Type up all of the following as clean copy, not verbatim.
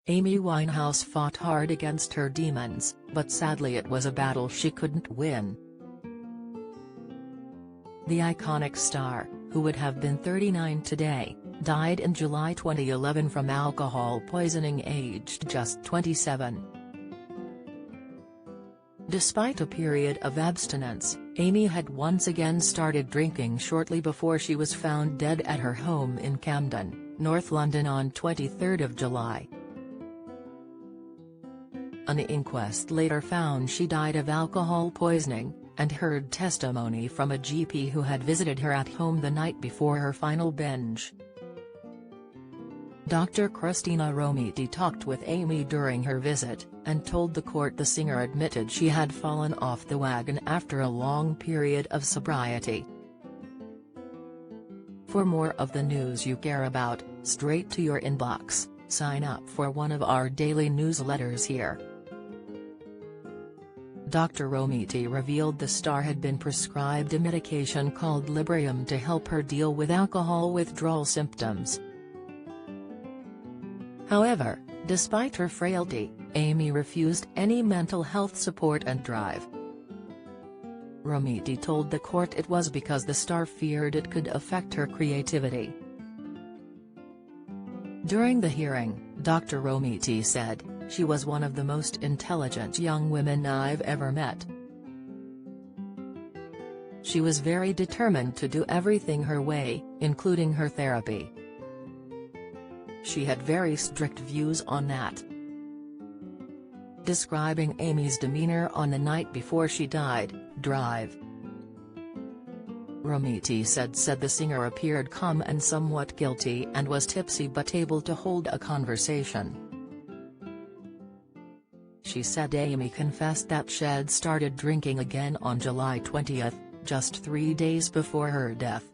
Amy Winehouse fought hard against her demons, but sadly it was a battle she couldn't win. The iconic star, who would have been 39 today, died in July 2011 from alcohol poisoning aged just 27. Despite a period of abstinence, Amy had once again started drinking shortly before she was found dead at her home in Camden, North London on 23 July. An inquest later found she died of alcohol poisoning, and heard testimony from a GP who had visited her at home the night before her final binge. Dr. Christina Romiti talked with Amy during her visit, and told the court the singer admitted she had fallen off the wagon after a long period of sobriety. For more of the news you care about, straight to your inbox, sign up for one of our daily newsletters here. Dr. Romiti revealed the star had been prescribed a medication called Librium to help her deal with alcohol withdrawal symptoms. However, despite her frailty, Amy refused any mental health support and drive. Romiti told the court it was because the star feared it could affect her creativity. During the hearing, Dr. Romiti said, "She was one of the most intelligent young women I've ever met. She was very determined to do everything her way, including her therapy. She had very strict views on that." Describing Amy's demeanor on the night before she died, drive. Romiti said the singer appeared calm and somewhat guilty and was tipsy but able to hold a conversation. She said Amy confessed that she'd started drinking again on July 20, just 3 days before her death.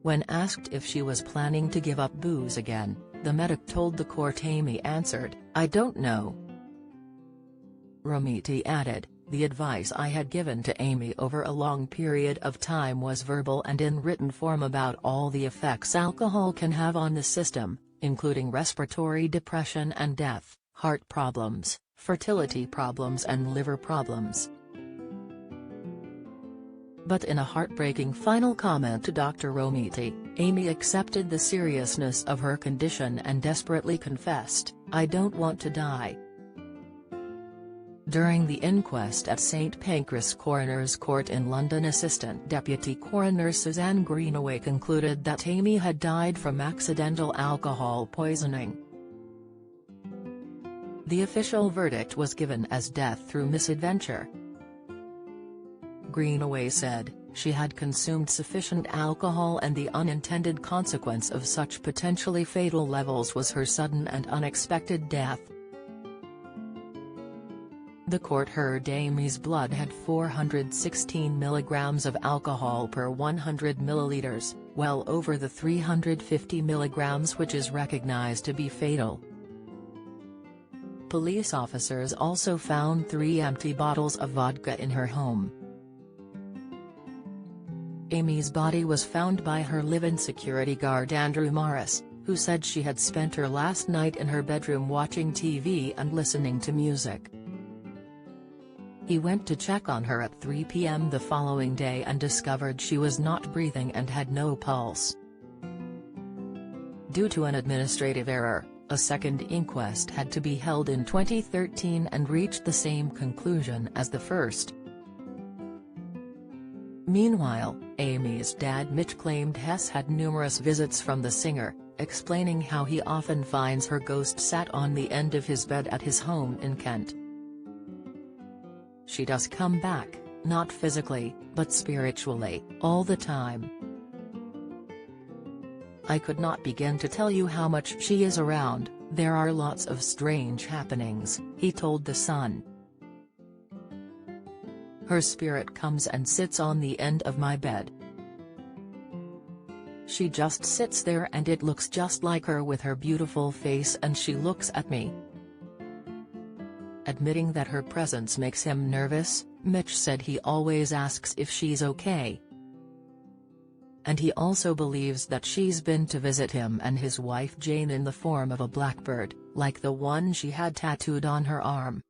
When asked if she was planning to give up booze again, the medic told the court Amy answered, "I don't know." Romiti added, "The advice I had given to Amy over a long period of time was verbal and in written form about all the effects alcohol can have on the system, including respiratory depression and death, heart problems, fertility problems and liver problems." But in a heartbreaking final comment to Dr. Romiti, Amy accepted the seriousness of her condition and desperately confessed, "I don't want to die." During the inquest at St Pancras Coroner's Court in London, Assistant Deputy Coroner Suzanne Greenaway concluded that Amy had died from accidental alcohol poisoning. The official verdict was given as death through misadventure. Greenaway said, "She had consumed sufficient alcohol and the unintended consequence of such potentially fatal levels was her sudden and unexpected death." The court heard Amy's blood had 416 milligrams of alcohol per 100 milliliters, well over the 350 milligrams which is recognized to be fatal. Police officers also found 3 empty bottles of vodka in her home. Amy's body was found by her live-in security guard Andrew Morris, who said she had spent her last night in her bedroom watching TV and listening to music. He went to check on her at 3 p.m. the following day and discovered she was not breathing and had no pulse. Due to an administrative error, a second inquest had to be held in 2013 and reached the same conclusion as the first. Meanwhile, Amy's dad Mitch claimed Hess had numerous visits from the singer, explaining how he often finds her ghost sat on the end of his bed at his home in Kent. "She does come back, not physically, but spiritually, all the time. I could not begin to tell you how much she is around, there are lots of strange happenings," he told The Sun. "Her spirit comes and sits on the end of my bed. She just sits there and it looks just like her with her beautiful face and she looks at me." Admitting that her presence makes him nervous, Mitch said he always asks if she's okay. and he also believes that she's been to visit him and his wife Jane in the form of a blackbird, like the one she had tattooed on her arm.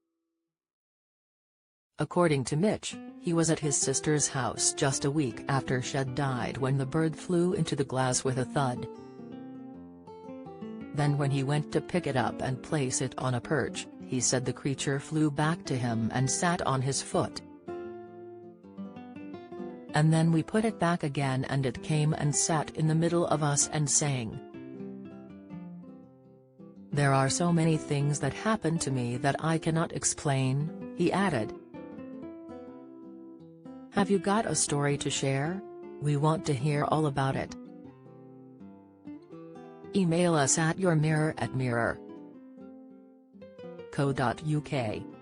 According to Mitch, he was at his sister's house just a week after Shed died when the bird flew into the glass with a thud. Then when he went to pick it up and place it on a perch, he said the creature flew back to him and sat on his foot. And then we put it back again and it came and sat in the middle of us and sang. There are so many things that happen to me that I cannot explain, he added. Have you got a story to share? We want to hear all about it. Email us at yourmirror@mirror.co.uk.